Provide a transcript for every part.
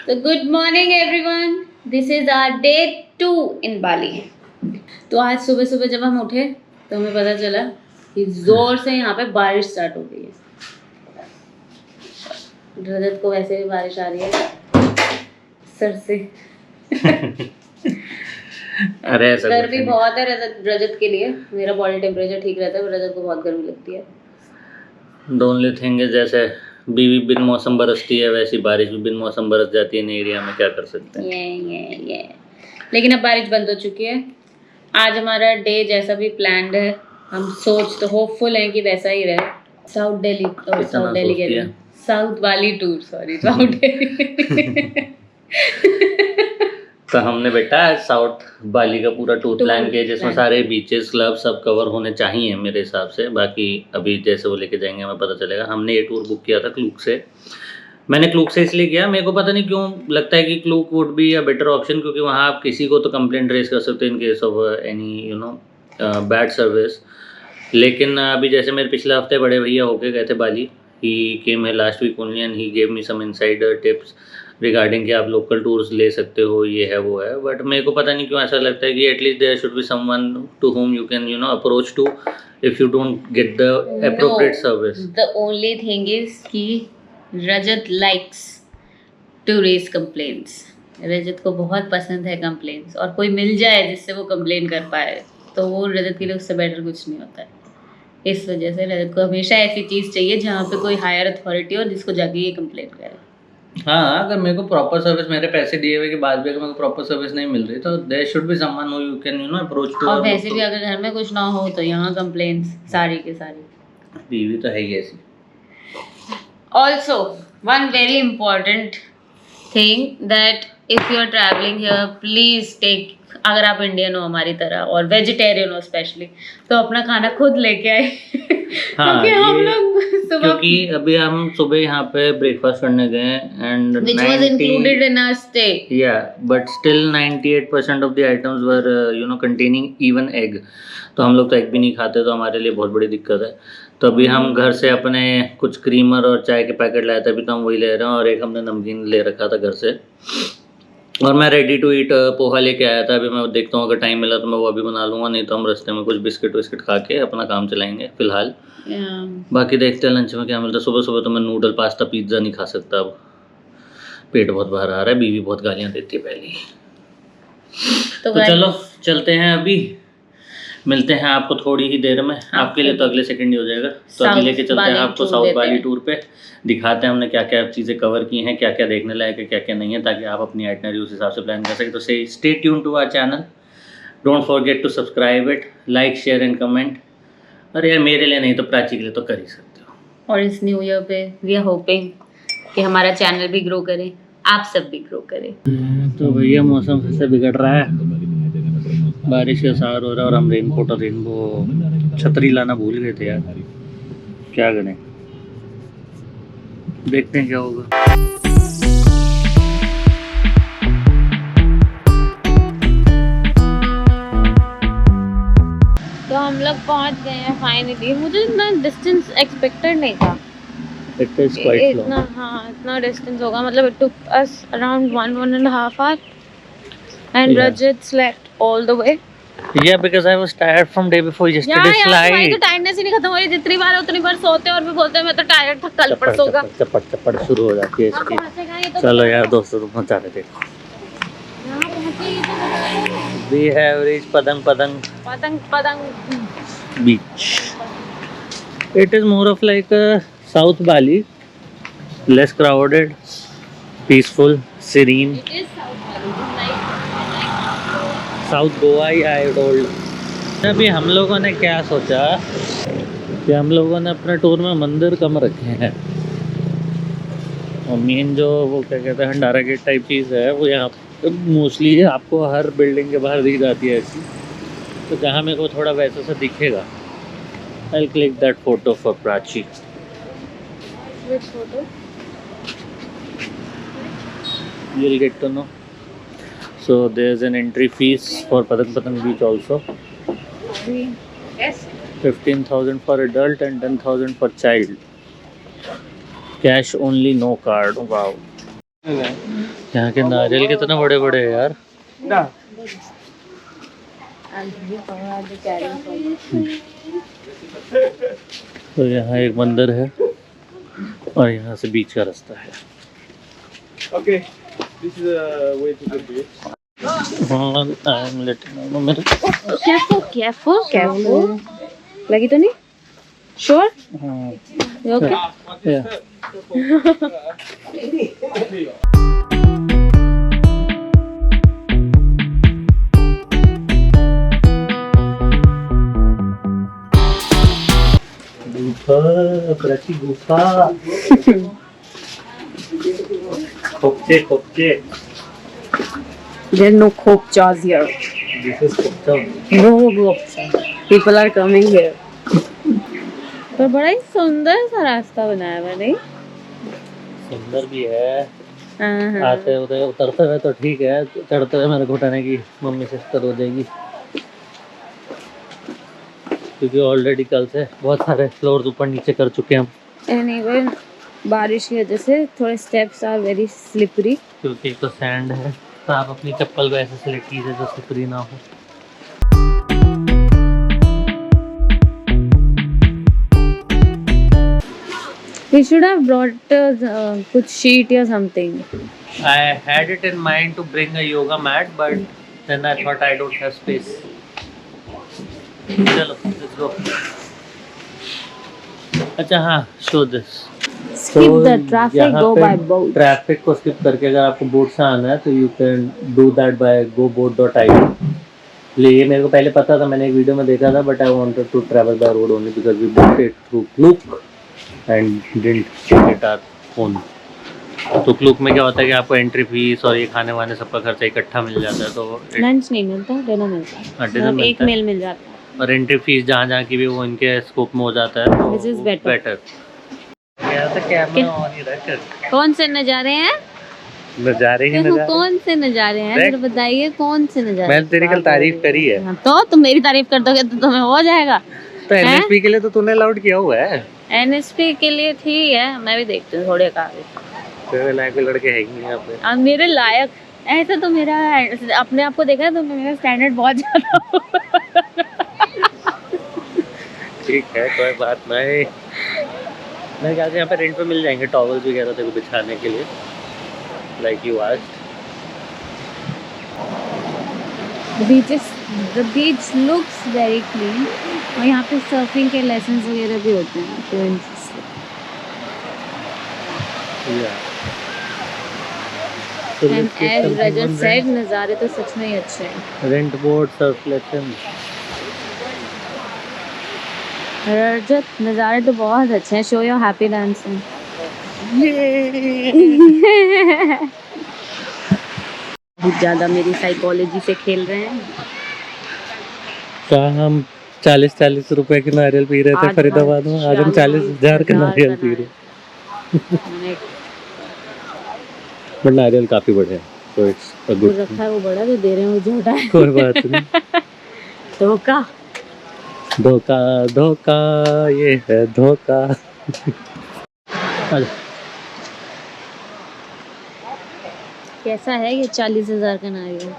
तो good morning everyone, this is our day 2 in Bali. तो आज सुबह सुबह जब हम उठे तो हमें पता चला कि जोर से यहाँ पे बारिश स्टार्ट हो गई है। रजत को वैसे भी बारिश आ रही है सर से। अरे ऐसा गर्मी बहुत है रजत के लिए। मेरा बॉडी टेम्परेचर ठीक रहता है पर रजत को बहुत गर्मी लगती है। द ओनली थिंग इज जैसे बीवी बिन मौसम बरसती है वैसी बारिश भी बिन मौसम बरस जाती है इन एरिया में, क्या कर सकते हैं। ये लेकिन अब बारिश बंद हो चुकी है। आज हमारा डे जैसा भी प्लान्ड है, हम सोच तो होपफुल हैं कि वैसा ही रहे। साउथ दिल्ली के लिए साउथ वाली टूर, सॉरी साउथ दिल्ली। तो हमने बेटा साउथ बाली का पूरा टूर प्लान किया जिसमें सारे बीचेस क्लब सब कवर होने चाहिए मेरे हिसाब से। बाकी अभी जैसे वो लेके जाएंगे हमें पता चलेगा। हमने ये टूर बुक किया था क्लूक से। मैंने क्लूक से इसलिए किया, मेरे को पता नहीं क्यों लगता है कि Klook would be a better option, क्योंकि वहाँ आप किसी को तो कंप्लेंट रेज कर सकते हैं in case of any bad service. लेकिन अभी जैसे मेरे पिछले हफ्ते बड़े भैया होके गए थे बाली, ही केम है last week only and he gave me some insider tips regarding कि आप लोकल टूर्स ले सकते हो, ये है वो है। बट मेरे को पता नहीं क्यों ऐसा लगता है कि at least there should be someone to whom you can approach to if you don't get the appropriate service. The only thing is कि Rajat likes to raise complaints. Rajat को बहुत पसंद है कंप्लेंट्स, और कोई मिल जाए जिससे वो कंप्लेन कर पाए तो वो रजत के लिए उससे बेटर कुछ नहीं होता है। इस वजह से रजत को हमेशा ऐसी चीज़ चाहिए जहाँ पे कोई हायर अथॉरिटी हो जिसको जाके ये कंप्लेन करे। हाँ, अगर मेरे को प्रॉपर सर्विस, मेरे पैसे दिए हुए के बाद भी अगर मेरे को प्रॉपर सर्विस नहीं मिल रही तो there should be someone who you can approach to. और वैसे भी अगर घर में कुछ ना हो तो यहाँ कंप्लेंट्स सारी के सारी। बीवी तो है ही ऐसी। Also, one very important thing that if you are traveling here, please take, अगर आप इंडियन हो हमारी तरह और वेजिटेरियन हो स्पेशली, तो अपना खाना खुद लेके आए। हाँ, क्योंकि हम लोग सुबह, क्योंकि अभी हम सुबह यहाँ पे ब्रेकफास्ट करने गए and which was included in our stay. Yeah, but still 98% of the items were containing even egg. तो हम लोग तो एग भी नहीं खाते, तो हमारे लिए बहुत बड़ी दिक्कत है। तो अभी हम घर से अपने कुछ क्रीमर और चाय के पैकेट लाए थे, अभी तो हम वही ले रहे हैं, और एक हमने नमकीन ले रखा था घर से। और मैं रेडी टू ईट पोहा लेके आया था। अभी मैं देखता हूँ अगर टाइम मिला तो मैं वो अभी बना लूँगा, नहीं तो हम रास्ते में कुछ बिस्किट विस्किट खा के अपना काम चलाएंगे फिलहाल। बाकी देखते हैं लंच में क्या मिलता है। सुबह सुबह तो मैं नूडल पास्ता पिज्ज़ा नहीं खा सकता, अब पेट बहुत बाहर आ रहा है। बीवी बहुत गालियाँ देती है पहले। तो चलो चलते हैं, अभी मिलते हैं आपको थोड़ी ही देर में। आपके लिए तो अगले सेकंड ही हो जाएगा। तो अभी लेके चलते हैं आपको साउथ बाली टूर पे, दिखाते हैं हमने क्या क्या चीज़ें कवर की हैं, क्या क्या देखने लायक है, क्या क्या नहीं है, ताकि आप अपनी आइटनरी उस हिसाब से प्लान कर सकें। तो stay tune to our channel, don't forget to subscribe it, like share and comment. अरे यार मेरे लिए नहीं तो प्राची के लिए तो कर ही सकते हो। और इस न्यू ईयर पे वी आर होपिंग कि हमारा चैनल भी ग्रो करे, आप सब भी ग्रो करें। तो भैया मौसम फिर से बिगड़ रहा है, बारिश का सार हो रहा है और हम रेनकोट और रेनबो छतरी लाना भूल गए थे यार, क्या करें, देखते हैं क्या होगा। तो हम लोग पहुंच गए हैं फाइनली। मुझे इतना डिस्टेंस एक्सपेक्टेड नहीं था, इतना डिस्टेंस होगा। मतलब it took us around 1.5 hours and Rajat slept all the way. Yeah, because I was tired from day before yesterday's flight. तो टायर्डनेस ही नहीं खत्म हो रही। जितनी बार उतनी बार सोते और भी बोलते हैं मैं तो टायर्ड था, कल परसों का चपट शुरू हो जाती है इसकी। चलो यार दोस्तों, तुम पहुंचा देते। We have reached Padang beach. It is more of like a South Bali, less crowded, peaceful, serene. It is South Bali, south Goa he I told. अभी हम लोगों ने क्या सोचा कि हम लोगों ने अपने टूर में मंदिर कम रखे हैं, और मेन जो वो क्या कहते हैं भंडारा गेट टाइप चीज़ है वो यहाँ मोस्टली आपको हर बिल्डिंग के बाहर दी जाती है ऐसी। तो जहाँ मेरे को थोड़ा वैसा सा दिखेगा, I click that photo for Prachi. Which photo? You'll get to know. So there's an entry fees for Padang beach also. Yes. 15,000 for adult and 10,000 for child. Cash only, no card. Wow. यहाँ के नारियल कितने बड़े बड़े हैं यार। तो यहाँ एक मंदिर है और यहाँ से बीच का रास्ता है। Okay, this is the way to the beach. Careful. लगी तो नहीं? Sure? You okay? गुफा खोपचे There are no Khopchas here. This is खोपचा। No Khopcha. People are coming here. पर बड़ा ही सुंदर सा रास्ता बनाया हुआ नहीं? सुंदर भी है। हाँ। आते उधर उतरते हुए तो ठीक है, चढ़ते हुए मेरे को उठाने की मम्मी से दिक्कत हो जाएगी, क्योंकि ऑलरेडी कल से बहुत सारे फ्लोर्स ऊपर नीचे कर चुके हैं हम। Anyway, बारिश की वजह से थोड़े स्टेप्स आर वेरी स्लिपरी, क्योंकि एक तो सैंड है, तो आप अपनी चप्पल को ऐसे सिलेक्ट कीजिए जो स्लिपरी ना हो। We should have brought कुछ sheet or something. I had it in mind to bring a yoga mat, but then I thought I don't have space. चलो, let's go. अच्छा हाँ, show this. Skip the traffic, go by boat. Traffic को skip करके अगर आपको boat से आना है तो you can do that bye goboat.io। ये मेरे को पहले पता था, मैंने एक वीडियो में देखा था, but I wanted to travel by road only because we booked it through Klook and didn't take it our own. तो क्लूक में क्या होता है कि आपको एंट्री फीस और ये खाने वाने सबका खर्चा इकट्ठा मिल जाता है। तो लंच नहीं मिलता, डिनर मिलता है। मतलब एक मील मिल जाता है और एंट्री फीस जहाँ की भी वो इनके स्कोप में हो जाता है, तो Which is better. कौन से नज़ारे हैं? नज़ारे ही देखो नज़ारे। कौन से नज़ारे हैं, जरा बताइए कौन से नज़ारे। मैंने तेरी कल तारीफ करी है। तो तुम मेरी तारीफ कर दोगे तो तुम्हें हो जाएगा। तो एनएसपी के लिए तो तूने अलाउड किया हुआ है। एनएसपी के लिए ठीक है, मैं भी देखती हूँ थोड़े का। तेरे लायक के लड़के है ही नहीं यहाँ पे। अब मेरे लायक ऐसा तो मेरा अपने आप को देखा है तो मेरा स्टैंडर्ड बहुत ज्यादा। ठीक है, कोई बात नहीं। मैं क्या यहाँ पे रेंट पे मिल जाएंगे टॉवल्स वगैरह तेरे को बिछाने के लिए, like you asked. The beach looks very clean और यहाँ पे सर्फिंग के लेसन्स वगैरह भी होते हैं, तो and as Rajat said, नज़ारे तो सच में ही अच्छे हैं। Rent boat, surf lesson. Rajat, नज़ारे तो बहुत अच्छे हैं। Show your happy dancing. बहुत ज़्यादा मेरी साइकोलॉजी से खेल रहे हैं। क्या हम 40-40 रुपए के नारियल पी रहे थे फरीदाबाद में, आज हम 40,000 के नारियल पी रहे। बट नारियल काफी बड़े हैं, तो इट्स अ गुड। रखा है वो बड़ा, जो दे रहे हैं वो छोटा है। कोई बात नहीं। धोखा धोखा धोखा, ये है धोखा। कैसा है ये 40,000 का नारियल?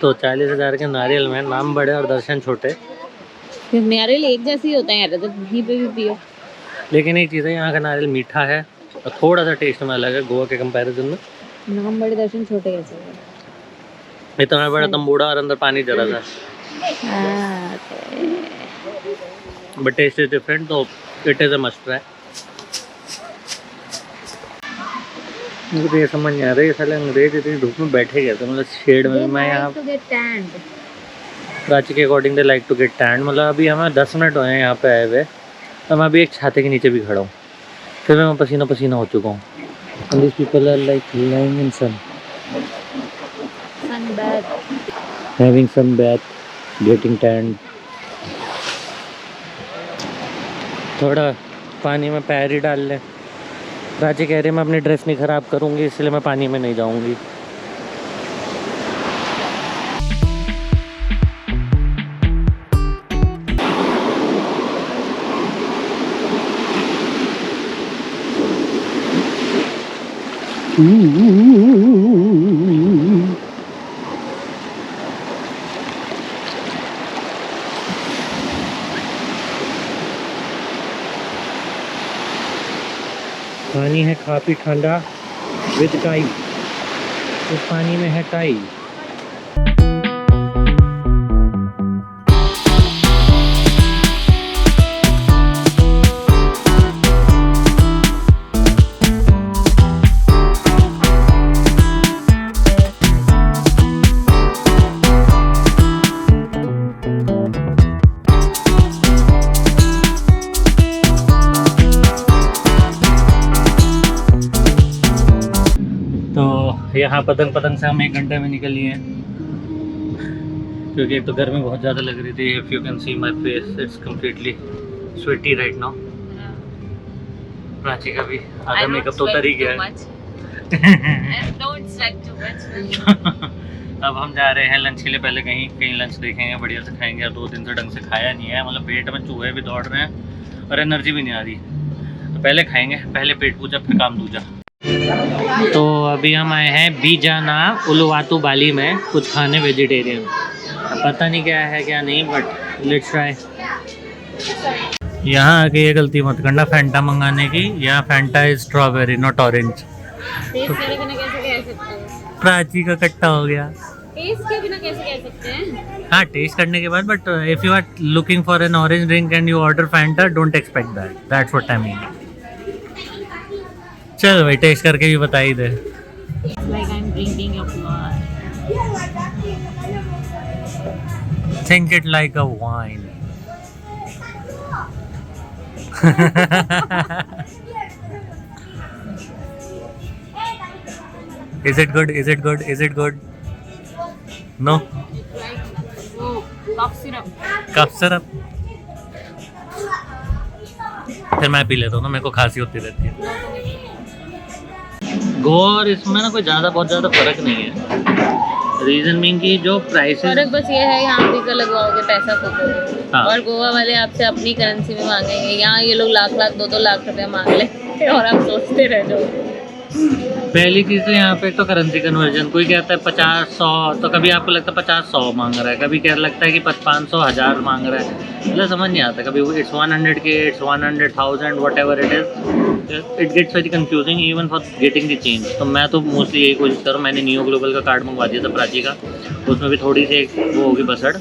तो 40,000 के नारियल में नाम बड़े और दर्शन छोटे। फिर नारियल एक जैसे ही होता है यार, तो कहीं पे भी पियो। लेकिन एक चीज़ है, यहाँ का नारियल मीठा है और थोड़ा सा टेस्ट में अलग है गोवा के कंपैरिजन में। नाम बड़े दर्शन छोटे कैसे है? इतना बड़ा तंबूड़ा और अंदर पानी जरा सा, बट टेस्ट इज डिफरेंट, तो it is a must try. मुझे तो ये समझ नहीं आ रहा है, ये साले अंग्रेज इतनी धूप में बैठे गए थे, मतलब शेड में। मैं यहाँ प्राची के according they like to get tanned, मतलब अभी हमें 10 मिनट हुए हैं यहाँ पे आए हुए, तो मैं अभी एक छाते के नीचे भी खड़ा हूँ, फिर मैं पसीना पसीना हो चुका हूँ। And these people are like lying in sun, having sun bath, getting tanned. थोड़ा पानी में पैर ही डाल ले। प्राची कह रही मैं अपनी ड्रेस नहीं ख़राब करूँगी, इसलिए मैं पानी में नहीं जाऊँगी। पानी है काफ़ी ठंडा विद टाई, इस पानी में है टाई। यहाँ पतंग से हम 1 घंटे में निकल लिए हैं, क्योंकि एक तो गर्मी बहुत ज़्यादा लग रही थी। If you can see my face, it's completely sweaty right now. Prachi का भी आधा मेकअप तो उतर ही गया है। अब हम जा रहे हैं लंच के लिए। पहले कहीं लंच देखेंगे, बढ़िया से खाएंगे। 2 दिन से ढंग से खाया नहीं है, मतलब पेट में चूहे भी दौड़ रहे हैं और एनर्जी भी नहीं आ रही। तो पहले खाएंगे, पहले पेट पूजा फिर काम दूजा। तो अभी हम आए हैं बीजाना उलुवातु बाली में कुछ खाने वेजिटेरियन। पता नहीं क्या है क्या नहीं, बट लेट्स ट्राई। यहाँ आके ये गलती मत करना फैंटा मंगाने की। यहाँ Fanta is strawberry not orange. Prachi का कट्टा हो गया। टेस्ट के बिना कैसे कह सकते हैं? हाँ, टेस्ट करने के बाद, but if you are looking for an orange drink and you order Fanta, don't expect that. That's what I mean. चल भाई, टेस्ट करके भी बता ही दे। Like I'm drinking a blood. Think it like a wine. Is it good? Is it good? Is it good? No? Cough syrup. Cough syrup? फिर मैं P लेता हूँ ना, मेरे को खांसी होती रहती है। गोवा और इसमें ना कोई बहुत ज़्यादा फर्क नहीं है। रीज़न मीन की जो प्राइसेस, फर्क बस ये है यहाँ टीका लगवाओगे पैसा फूकोगे। हाँ। और गोवा वाले आपसे अपनी करेंसी में मांगेंगे। यहाँ ये लोग लाख 2 लाख रुपए मांग लेंगे और आप सोचते रह जाओगे। पहली चीज़ तो यहाँ पे तो करेंसी कन्वर्जन, कोई कहता है 50-100, तो कभी आपको लगता है 50-100 मांग रहा है, कभी क्या लगता है कि 500-1000 मांग रहा है। मतलब समझ नहीं आता। कभी it's 100K, it's 100,000, whatever it is, it gets very confusing even for getting the change. तो मैं तो मोस्टली यही कोशिश करूँ। मैंने नियो ग्लोबल का कार्ड मंगवा दिया था प्राची का, उसमें भी थोड़ी सी वो होगी बसड़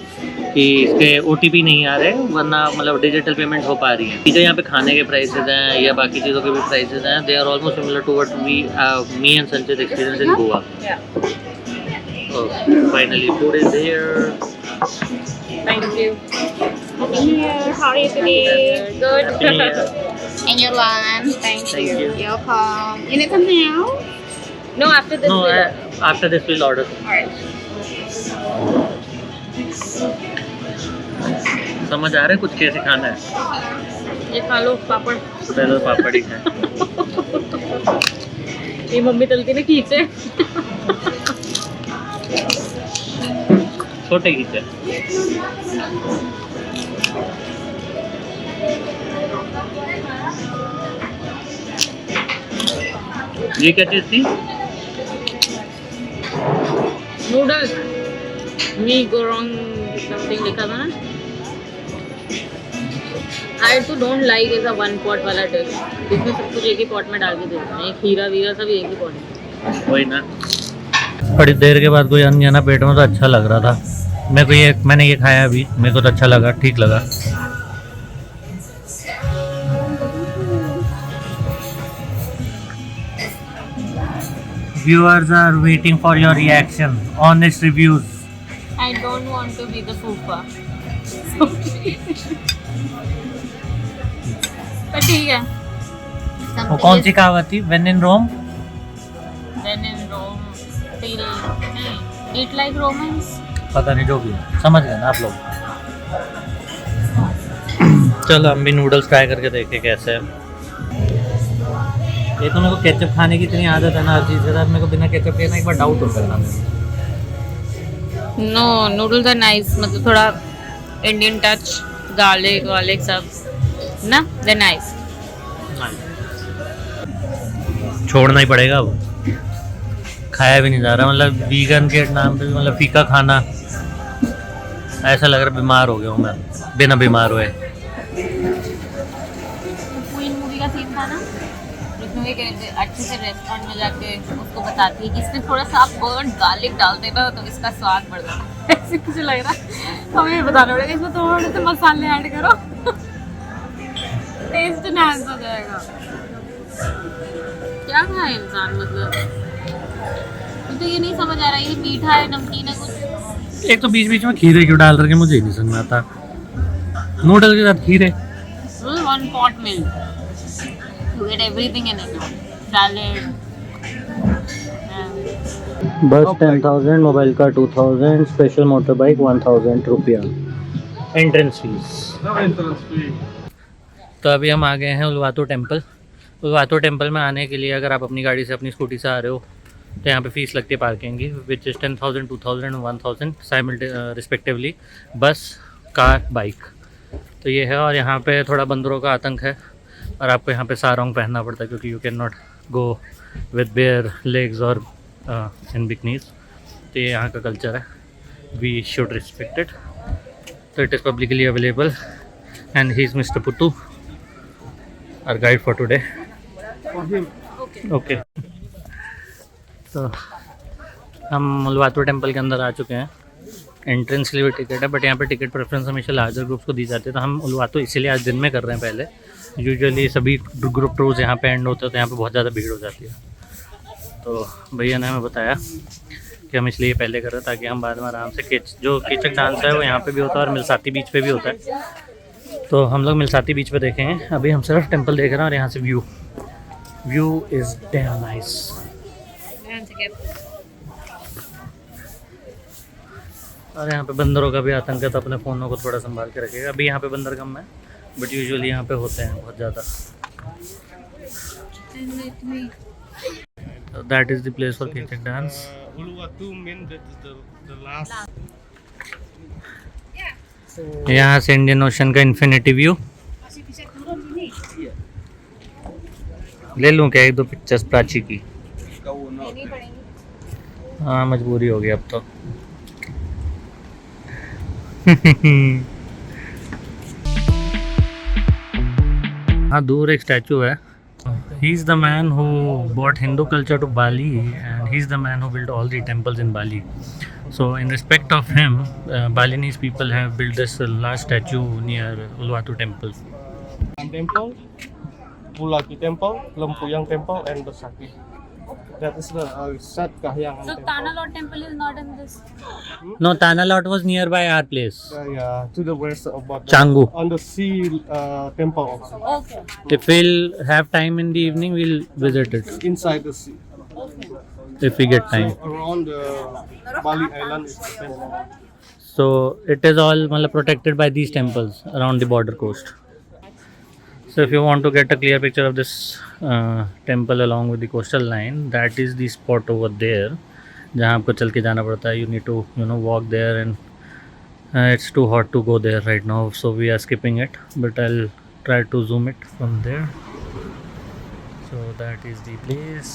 कि इसके OTP नहीं आ रहे, वरना मतलब डिजिटल पेमेंट हो पा रही है। जो यहाँ पे खाने के प्राइसेस हैं या बाकी चीज़ों के भी प्राइसेस हैं, they are almost similar to what me and Sanchit experience in Goa. Finally food is here. Thank you. Happy New Year. How are you today? Good. And your lunch. Thank Thank you. you. You're welcome. You need something else? No, after this. No, we'll- after this we'll order. Alright. समझ आ रहा है कुछ कैसे खाना है? ये खा लो पापड़। पहले तो पापड़ ही खाएं। ये मम्मी तलती ना खींचे। छोटे खींचे। ये क्या चीज़ थी? नूडल्स। मी गोरोंग समथिंग लिखा था ना। I too don't like ऐसा 1 pot वाला टेस्ट, जिसमें सब कुछ एक ही पॉट में डाल के देते हैं। खीरा वीरा सब एक ही पॉट में। वही ना। बड़ी देर के बाद कोई अन्न जाना पेट में तो अच्छा लग रहा था। मैंने ये खाया अभी, मेरे को तो अच्छा लगा, ठीक लगा। Viewers are waiting for your reaction, honest reviews. I don't want to be the fupa. पर ठीक है। वो कौन सी कहावत थी? When in Rome? When in Rome, till नहीं, eat like Romans. पता नहीं, जो भी है, समझ गए ना आप लोग। चलो हम भी नूडल्स ट्राई करके देखें कैसे है। ये तो मेरे को केचप खाने की इतनी आदत है ना हर चीज़ के साथ, मेरे को बिना केचप के ना एक बार डाउट होता है ना। No, noodles are nice. मतलब थोड़ा Indian touch, garlic सब ना, they're nice. छोड़ना ही पड़ेगा अब, खाया भी नहीं जा रहा। मतलब वीगन के नाम पे भी मतलब फीका खाना, ऐसा लग रहा बीमार हो गया हूँ मैं बिना बीमार हुए। क्वीन मूवी का सीन था ना, जिसमें एक अच्छे से रेस्टोरेंट में जाके उसको बताती है कि इसमें थोड़ा सा आप बर्न गार्लिक डाल देना तो इसका स्वाद बढ़ जाता है। ऐसे कुछ लग रहा है, हमें बताना पड़ेगा इसमें थोड़े से मसाले ऐड करो, टेस्ट एनहांस हो जाएगा। क्या खाए इंसान, मतलब तो ये नहीं समझ आ रहा है ये मीठा है नमकीन है कुछ। एक तो बीच बीच में खीरे क्यों डाल रखे मुझे नहीं समझ में आता। नूडल के साथ खीरे। One pot meal you get everything in it, salad, बस 10,000, मोबाइल का 2,000, स्पेशल मोटर बाइक 1,000 रुपया, entrance fees. No entrance fee. तो अभी हम आ गए हैं उलवातू टेम्पल। उलवातू टेम्पल में आने के लिए अगर आप अपनी गाड़ी से अपनी स्कूटी से आ रहे हो तो यहाँ पे फ़ीस लगती है पार्किंग की, विच इज़ 10,000, 2,000 और 1,000 रिस्पेक्टिवली, बस, कार, बाइक। तो ये है, और यहाँ पे थोड़ा बंदरों का आतंक है और आपको यहाँ पे सारोंग पहनना पड़ता है क्योंकि you can not go with bare legs और इन बिकनीज। तो ये यहाँ का कल्चर है, वी शुड रिस्पेक्ट इट। तो it is publicly available and he is mister Putu, our guide for today. Okay, तो हम उलवातू टेम्पल के अंदर आ चुके हैं। एंट्रेंस के लिए भी टिकट है, बट यहाँ पे टिकट प्रेफरेंस हमेशा लार्जर ग्रुप्स को दी जाती है। तो हम उलवातू इसीलिए आज दिन में कर रहे हैं। पहले यूजुअली सभी ग्रुप टूर्स यहाँ पे एंड होते हैं तो यहाँ पे बहुत ज़्यादा भीड़ हो जाती है। तो भैया ने हमें बताया कि हम इसलिए पहले कर रहे हैं ताकि हम बाद में आराम से जो कीचक डांस है वो यहाँ पे भी होता है और मिलसाती बीच पे भी होता है। तो हम लोग मिलसाती बीच पे देखेंगे। अभी हम सिर्फ टेम्पल देख रहे हैं और यहाँ से व्यू इज़ डैम नाइस। और यहाँ पे बंदरों का भी आतंक है तो अपने फ़ोनों को थोड़ा संभाल के रखिएगा। अभी यहाँ पे बंदर कम है बट यूजुअली यहाँ पे होते हैं बहुत ज़्यादा। That is the place for कीचक dance. Uluwatu means that is the last. यहाँ से इंडियन ओशन का इन्फिनिटी व्यू ले लूँ क्या, एक दो पिक्चर्स प्राची की? हाँ, मजबूरी हो गई अब तो। हाँ, दूर एक स्टैचू है। He is the man who brought Hindu culture to Bali and he is the man who built all the temples in Bali. So in respect of him, Balinese people have built this large statue near Uluwatu temple. Temple, Bulaki Temple, Lempuyang Temple, and Besaki. That is the Sat Kahyangan So Temple. Tanalot temple is not in this. No, Tanalot was nearby our place. Yeah, to the west of Batam. Canggu. On the sea temple also. Okay. If we'll have time in the evening, we'll visit it. Inside the sea. If we get time. So around the Bali Island is the temple. So it is all protected by these temples around the border coast. So if you want to get a clear picture of this temple along with the coastal line, that is the spot over there जहाँ आपको चल के जाना पड़ता है. You need to walk there and it's too hot to go there right now, so we are skipping it, but I'll try to zoom it from there. So that is the place.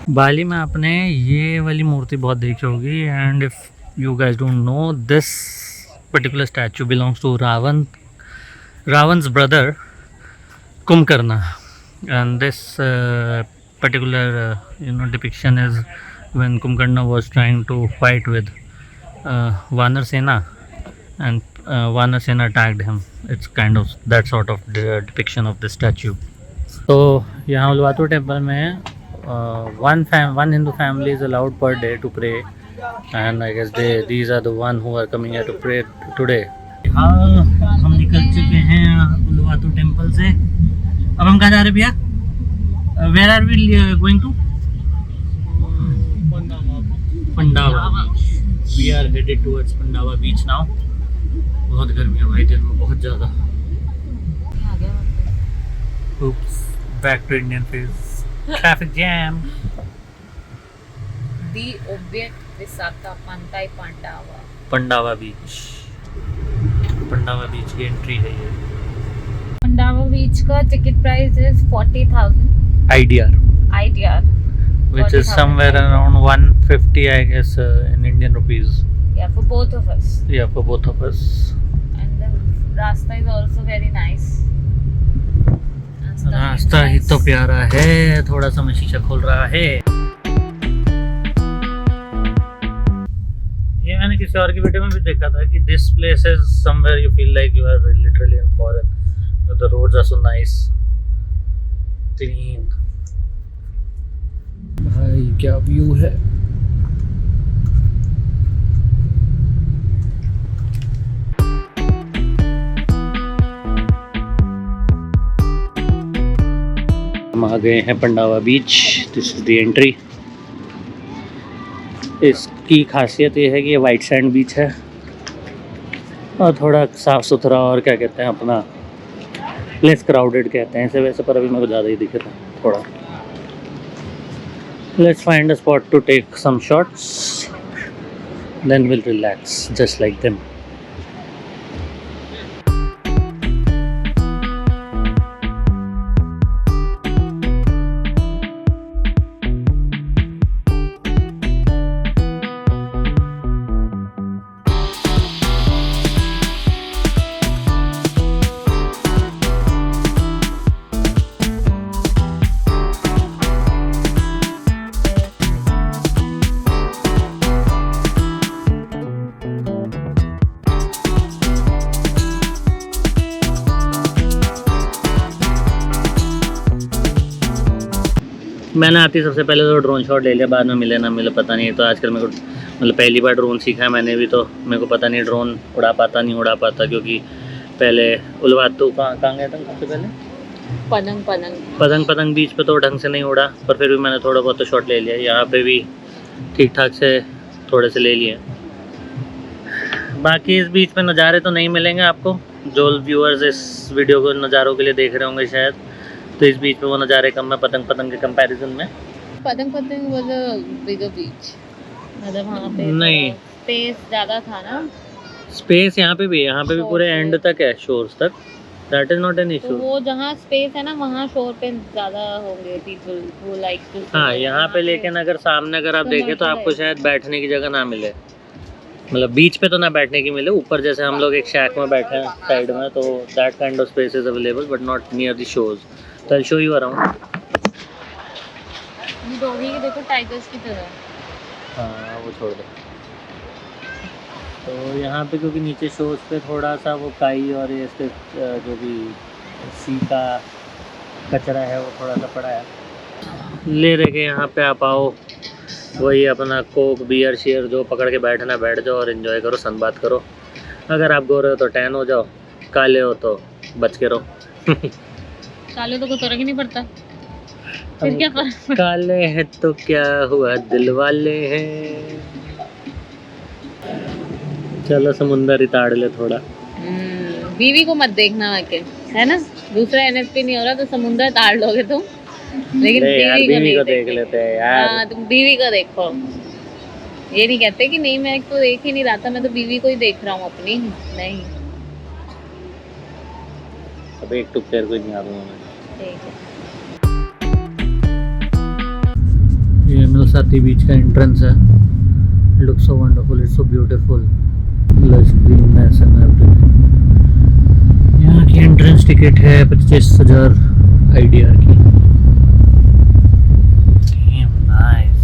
बाली में आपने ये वाली मूर्ति बहुत देखी होगी, and if you guys don't know, this particular statue belongs to Ravan's brother Kumkarna, and this particular depiction is when Kumkarna was trying to fight with Vanar Sena, and Vanar Sena attacked him. It's kind of that sort of depiction of the statue. तो यहाँ उलवातू temple में one Hindu family is allowed per day to pray, and I guess these are the one who are coming here to pray today. हाँ, हम निकल चुके हैं उलवातू temple से. अब हम कहाँ जा रहे हैं भैया? Where are we going to? Pandava Beach. We are headed towards Pandava Beach now. बहुत गर्मी है भाई, दिन में बहुत ज़्यादा. Oops, back to Indian face. Traffic jam. The Obyek Visakha Pantai Pandava. Pandava Beach. Pandava Beach की एंट्री है ये. Pandava Beach का ticket price is 40,000 IDR, IDR, which is 40,000 somewhere around 150, I guess, in Indian rupees. Yeah, for both of us. Yeah, for both of us. And the rasta is also very nice. रास्ता ही तो प्यारा है, थोड़ा सा मैं शीशा खोल रहा है। ये मैंने किसी और की वीडियो में भी देखा था कि this place is somewhere you feel like you are literally in foreign. The roads are so nice, clean. भाई क्या व्यू है। हम आ गए हैं Pandawa beach. This is the entry. इसकी खासियत ये है कि ये वाइट सैंड बीच है और थोड़ा साफ़ सुथरा और क्या कहते हैं अपना लेस क्राउडेड कहते हैं इसे वैसे, पर अभी मेरे को ज़्यादा ही दिखे था थोड़ा। Let's find a spot to take some shots, then will relax just like them. मैंने आती सबसे पहले तो ड्रोन शॉट ले लिया, बाद में मिले ना मिले पता नहीं। तो आजकल मेरे को मतलब पहली बार ड्रोन सीखा है मैंने भी, तो मेरे को पता नहीं ड्रोन उड़ा पाता नहीं उड़ा पाता, क्योंकि पहले उलवातू कहाँ गए थे सबसे पहले पतंग बीच पे तो ढंग से नहीं उड़ा, पर फिर भी मैंने थोड़ा बहुत तो शॉट ले लिया। यहाँ पे भी ठीक ठाक से थोड़े से ले लिए। बाकी इस बीच पे नज़ारे तो नहीं मिलेंगे आपको, जो व्यूअर्स इस वीडियो को नज़ारों के लिए देख रहे होंगे शायद, तो इस बीच में वो नज़ारे कम है पतंग के कंपैरिजन में। पतंग वाज अ बिगर बीच, मतलब वहाँ पे नहीं स्पेस ज़्यादा था ना। स्पेस यहाँ पे भी पूरे एंड तक है, शोर्स तक। दैट इज नॉट एन तो इशू। वो जहाँ स्पेस है ना वहाँ शोर पे ज़्यादा होंगे पीपल वो लाइक टू। हाँ यहाँ पे, लेकिन अगर सामने अगर आप देखें तो आपको शायद बैठने की जगह ना मिले, मतलब बीच पे तो ना बैठने की मिले। ऊपर जैसे हम लोग एक शैक में बैठे हैं साइड में, तो that kind of space is available but not near the shows. तो I show you around. Doggy के देखो टाइगर्स की तरह। हाँ वो छोड़ दो। तो यहाँ पे क्योंकि नीचे शोज पे थोड़ा सा वो काई और ये इसके जो भी सी का कचरा है वो थोड़ा सा पड़ा है। ले रहे के यहाँ पे आप आओ, वही अपना कोक बियर शेयर जो पकड़ के बैठना बैठ जाओ और इन्जॉय करो, सनबात करो। अगर आप गोरे हो तो टैन हो जाओ, काले हो तो बच के रहो। काले तो कोई फर्क ही नहीं पड़ता, फिर क्या फर्क। काले हैं तो क्या हुआ, दिल वाले हैं। चलो समुंदर ही ताड़ ले थोड़ा। बीवी को मत देखना वाके, है ना। दूसरा एनएसपी नहीं हो रहा तो समुंदर ताड़ लोगे तुम, लेकिन बीवी को देख लेते हैं यार। हाँ तुम बीवी को देखो, ये नहीं कहते कि नहीं मैं तो देख ही नहीं रहा था, मैं तो बीवी को ही देख रहा हूँ अपनी। नहीं अब एक टुक तेरे को नहीं आ रहा मैं। ठीक है। ये मिलसाती बीच का एंट्रेंस है। Look so wonderful, it's so beautiful, lush greenness and everything. यहाँ की एंट्रेंस टिकट है 25,000 IDR की। Nice.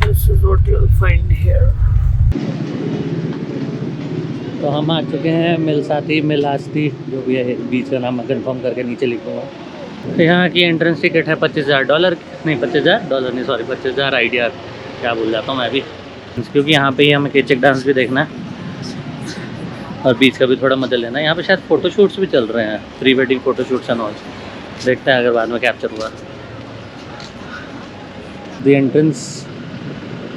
This is what you will find here. तो हम आ चुके हैं मिलास्ती जो भी है बीच का नाम मैं कंफर्म करके नीचे लिख दूँगा। तो यहाँ की एंट्रेंस टिकट है $25,000 नहीं, $25,000 नहीं सॉरी 25,000 IDR, क्या भूल जाता हूँ मैं भी, क्योंकि यहाँ पे ही हमें केचक डांस भी देखना है और बीच का भी थोड़ा मजा लेना है। यहाँ पे शायद फ़ोटोशूट्स भी चल रहे हैं, pre wedding photoshoots and all. देखते हैं अगर बाद में कैप्चर हुआ। द एंट्रेंस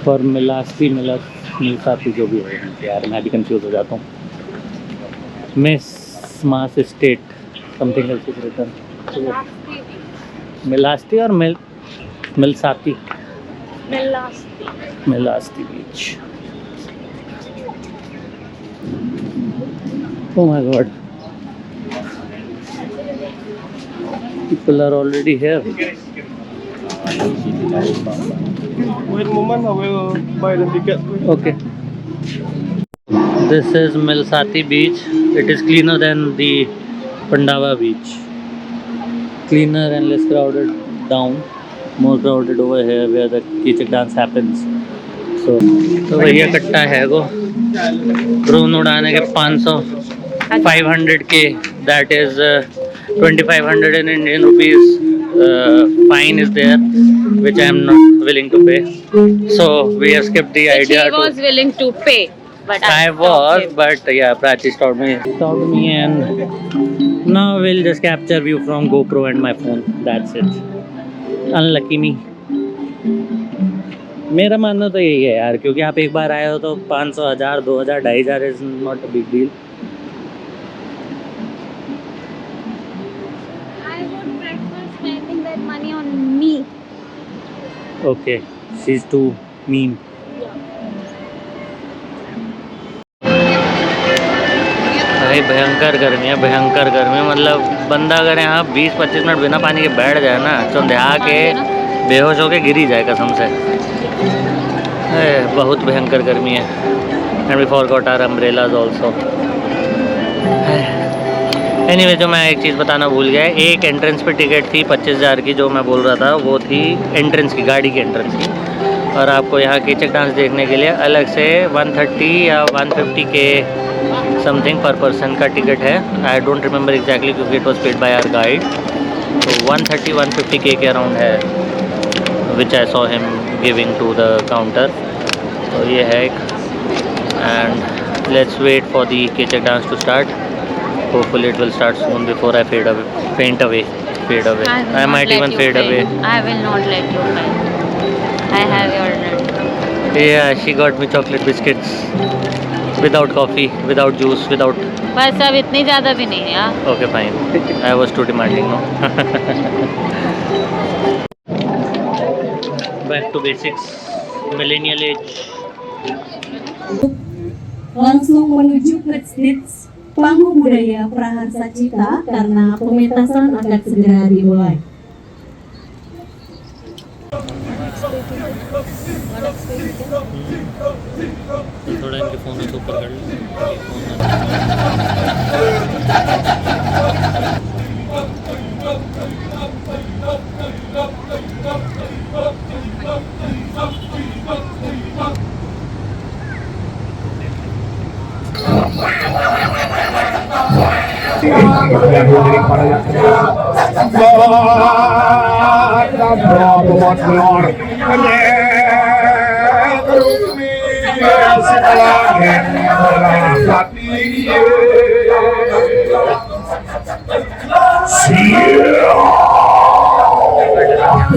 फॉर मिलास्ती जो भी है यार, मैं भी कंफ्यूज हो जाता हूँ। Miss mass state something else is written. Melasti और Melasti beach. Oh my God, people are already here. Wait a moment, I will buy the ticket. Okay. This is Milsati beach. It is cleaner than the Pandava beach. Cleaner and less crowded down. More crowded over here where the Kichak dance happens. So भैया कट्टा है वो drone उड़ाने के 500K. That is 2500 in Indian rupees. Fine is there, which I am not willing to pay. So we have skipped the idea. He was willing to pay, but I was, but yeah, Prachi stopped me, and now we'll just capture view from GoPro and my phone. That's it. Unlucky me. मेरा मानना तो यही है यार, क्योंकि आप एक बार आए हो तो 500, 1000, 2000, 2500 is not a big deal. I would prefer spending that money on me. Okay, she is too mean. भाई भयंकर गर्मी है, भयंकर गर्मी. मतलब बंदा अगर यहाँ 20-25 मिनट बिना पानी के बैठ जाए ना, चंदया के बेहोश होके गिर ही जाए कसम से. बहुत भयंकर गर्मी है. And we forgot our umbrellas also. Anyway, जो मैं एक चीज़ बताना भूल गया, एक एंट्रेंस पे टिकट थी 25,000 की, जो मैं बोल रहा था वो थी एंट्रेंस की, गाड़ी की एंट्रेंस की. और आपको यहाँ कीचक डांस देखने के लिए अलग से 130 या 150 के समथिंग पर पर्सन का टिकट है. आई डोंट रिमेंबर एग्जैक्टली क्योंकि it was paid by our guide. तो 130-150 के अराउंड है, which I saw him giving to the counter. तो ये है एक. And let's wait for the कीचक dance to start. Hopefully it will start soon before I fade away. I might even fade away. I will not let you fail. I have your net. Yeah, she got me chocolate biscuits without coffee, without juice, without. बस अब इतनी ज़्यादा भी नहीं है यार. Okay, fine. I was too demanding, no? Back to basics. Millennial age. Langsung menuju ke stage panggung budaya Praharsa Cita karena pementasan akan segera dimulai. थोड़ा इनके फोन से ऊपर कर लो.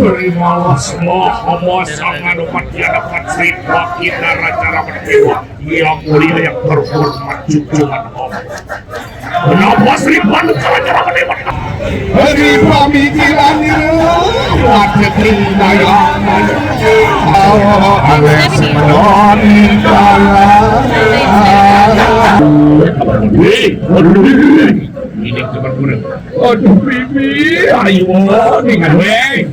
Terimalah semua hamba-hamba dapat dia dapat cerita kita cara berdewa yang mulia yang terhormat junjungan Allah. Kenapa Sri Pandu cara berdewa? Hari pemikiran wajah terima yang alas menoni kalah. Ini kabar buruk. Aduh bibi, ayo dengan weh.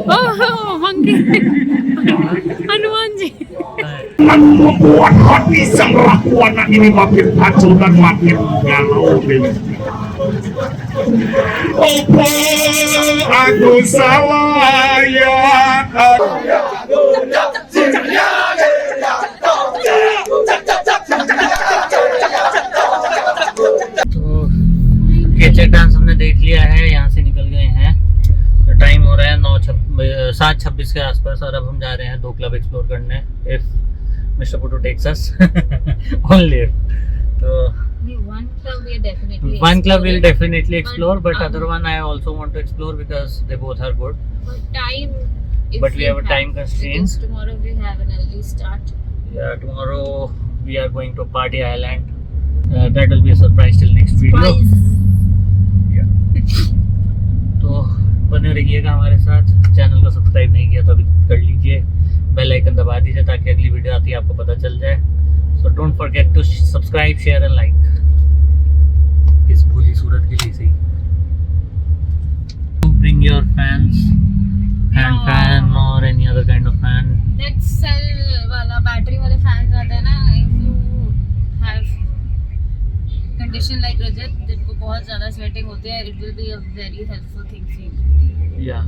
Oh, monkey. Hanuman ji. Membuat hati sang Rahwana ini makin kacau dan makin galau. Apa aku salah ya? कीचक dance हमने देख लिया है, यहाँ से निकल गए हैं. टाइम हो रहा है 7:26 के आसपास, और अब हम जा रहे हैं 2 क्लब एक्सप्लोर करने. If mister Putu takes us only. तो one club we'll definitely explore, but other one I also want to explore because they both are good. But we have a time constraint. Because tomorrow we have an early start. Yeah, tomorrow we are going to Party Island. That will be a surprise till next video. तो बने रहिएगा हमारे साथ. Channel को subscribe नहीं किया तो अभी कर लीजिए. बेल आइकन दबा दीजिए ताकि अगली वीडियो आती है आपको पता चल जाए. So don't forget to subscribe, share and like. इस भोली सूरत के लिए सही. bring your fans, hand fan or any other kind of fan. That cell वाला बैटरी वाले फैंस आते हैं ना, if you have condition like Rajat जिनको बहुत ज़्यादा sweating होती है, it will be a very helpful thing for you. Yeah,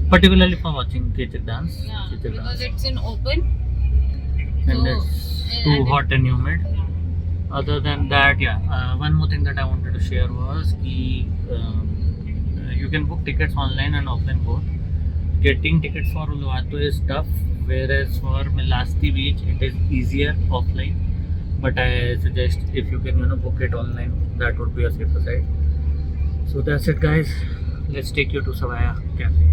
particularly for watching Kichik dance. Yeah, Kichik because dance. it's in open. And So, it's too hot and humid. Yeah. Other than that, yeah, one more thing that I wanted to share was कि you can book tickets online and offline both. Getting tickets for Uluwatu is tough, whereas for Melasti Beach it is easier offline. But I suggest if you can book it online, that would be a safer side. So that's it, guys. Let's take you to Savaya Cafe.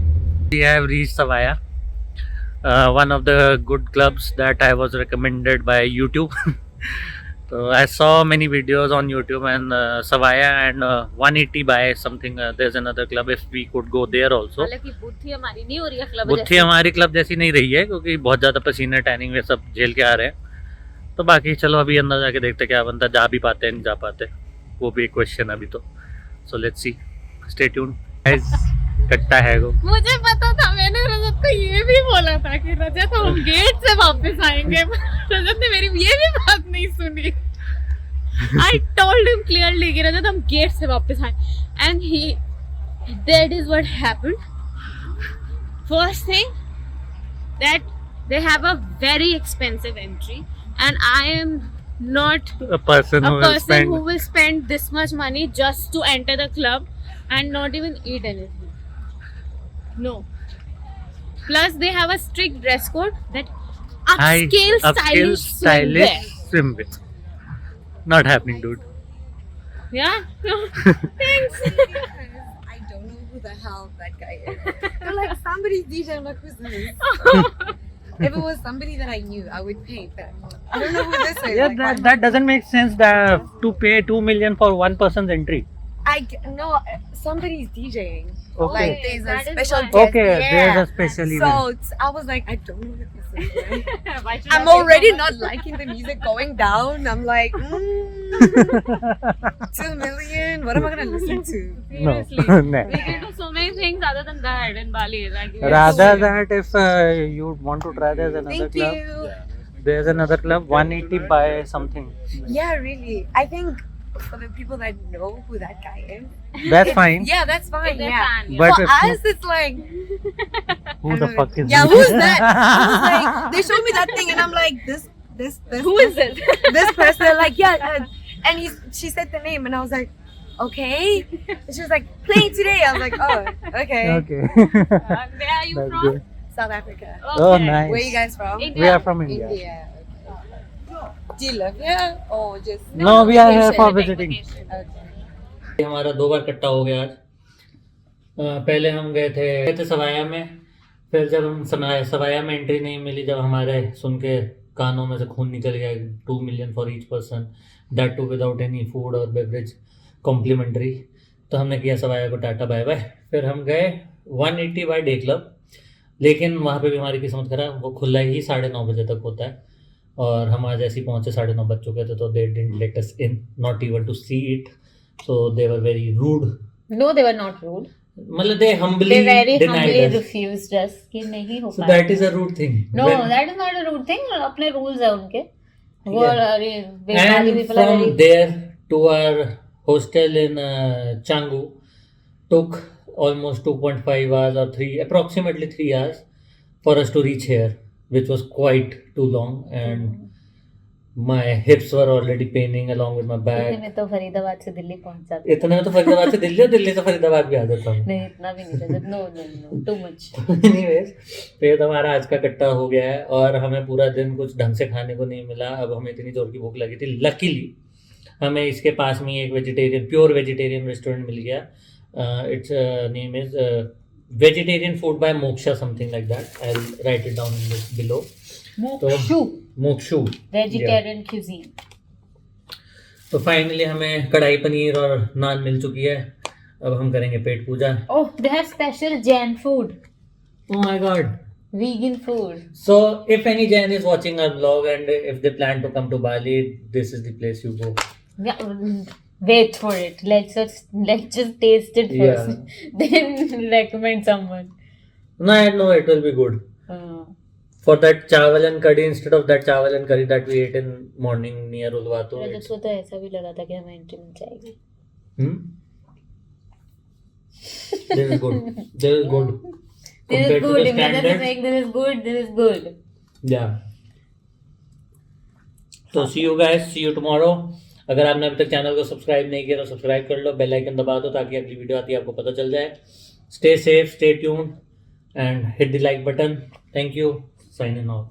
We have reached Savaya, one of the good clubs that I was recommended by YouTube. So I saw many videos on YouTube and Savaya and 180 by something. There's another club. If we could go there also. हालांकि बुद्धि हमारी नहीं हो रही है club बुद्धि हमारी club जैसी नहीं रही है क्योंकि बहुत ज़्यादा पसीने टैनिंग में सब झेल के आ रहे हैं. तो बाकी चलो अभी अंदर जाके देखते क्या बनता है. जा भी पाते हैं नहीं जा पाते वो भी एक क्वेश्चन अभी तो. So let's see, stay tuned guys. कट्टा है वो. मुझे पता था, मैंने रजत को ये भी बोला था कि रजत हम गेट से वापस आएंगे. रजत ने मेरी ये भी बात नहीं सुनी. I told him clearly कि रजत हम गेट से वापस आए. And that is what happened. First thing, that they have a very expensive entry and I am not A person who will spend this much money just to enter the club and not even eat anything. No. Plus they have a strict dress code that upscale stylish swimwear. Not happening, dude. Yeah? Thanks. I don't know who the hell that guy is. They're like, somebody's DJ. I'm like, who's this? If it was somebody that I knew, I would pay. But I don't know who this is. Yeah, Like, that doesn't make sense that to pay 2 million for one person's entry. no, somebody's DJing. Okay. Like, there's That a is special why. guest. Okay, yeah. there's a special event. So I was like, I don't know what this is. Right? Why should I I'm pay already so much? not liking the music going down. I'm like, 2 million? What am I going to listen to? No. Seriously. No. We can do so many things other than that in Bali. Like, Rather that if you want to try, there's another Thank club. you. There's another club, 180 by something. Yeah, really. I think for the people that know who that guy is, That's fine. yeah, that's fine. they're Yeah. fan, But For if us, it's like, who the fuck is yeah, this? who's that? I was like, they showed me that thing, and I'm like, this. Who is it? This person. They're like, yeah, and she said the name, and I was like, okay. And she was like, playing today. I was like, oh, okay. Okay. Where are you That's from? good. South Africa. Oh, Okay. nice. Where are you guys from? India. We are from India. India. Do you live here or just? No, we are here for vacation? visiting. Okay. हमारा 2 बार कट्टा हो गया आज. पहले हम गए थे सवाया में. फिर जब हम सवाया में एंट्री नहीं मिली, जब हमारे सुन के कानों में से खून निकल गया. 2 million for each person, that too without any food और बेवरेज कॉम्प्लीमेंट्री. तो हमने किया सवाया को टाटा बाय बाय. फिर हम गए 180 बाय डे क्लब, लेकिन वहाँ पे भी हमारी किस्मत खराब. वो खुला ही 9:30 बजे तक होता है और हम आज ऐसे ही पहुँचे 9:30 बज चुके थे. तो they didn't let us in, not even to see it. So they were very rude. No, they were not rude. मतलब they humbly They very denied humbly us. refused us कि नहीं हो So पाएगा. that is a rude thing. No, When- that is not a rude thing. अपने rules है उनके. वो Yeah. अरे Bengali and people are from very. there to our hostel in Canggu took almost 2.5 hours or approximately 3 hours for us to reach here, which was quite too long, and my hips were already paining along with my इतने back. में तो फरीदाबाद से दिल्ली पहुंच जाते. इतना में तो फरीदाबाद से दिल्ली और दिल्ली से फरीदाबाद भी आ जाता हूँ. नहीं इतना भी नहीं रजत. No, too much. Anyways, तो ये तो हमारा आज का कट्टा हो गया है और हमें पूरा दिन कुछ ढंग से खाने को नहीं मिला. अब हमें इतनी जोर की भूख लगी थी. लकीली हमें इसके पास में एक प्योर वेजिटेरियन रेस्टोरेंट मिल गया. It's name is vegetarian food by Moksha, something like that. I will write it down below. Moksha Vegetarian cuisine. तो फाइनली हमें कढ़ाई पनीर और नान मिल चुकी है. अब हम करेंगे पेट पूजा. Oh, they have special Jain food. Oh my god. Vegan food. So if any Jain is watching our vlog and if they plan to come to Bali, this is the place you go. Yeah, Wait for it. Let's just taste it first. Then recommend someone. No, I know it will be good. For that chawal and curry, instead of that chawal and curry that we ate in morning near Ulwatu. रजत को तो ऐसा भी लगा था कि हमें entry मिल जाएगी. This is good. This is good. This is Compared to good. the If Rajat is standards, saying this is good, this is good. Yeah. So see you guys. See you tomorrow. अगर आपने अभी तक channel को subscribe नहीं किया तो subscribe कर लो, bell icon दबा दो ताकि अगली वीडियो आती है आपको पता चल जाए. Stay safe, stay tuned, and hit the like button. Thank you. Signing off.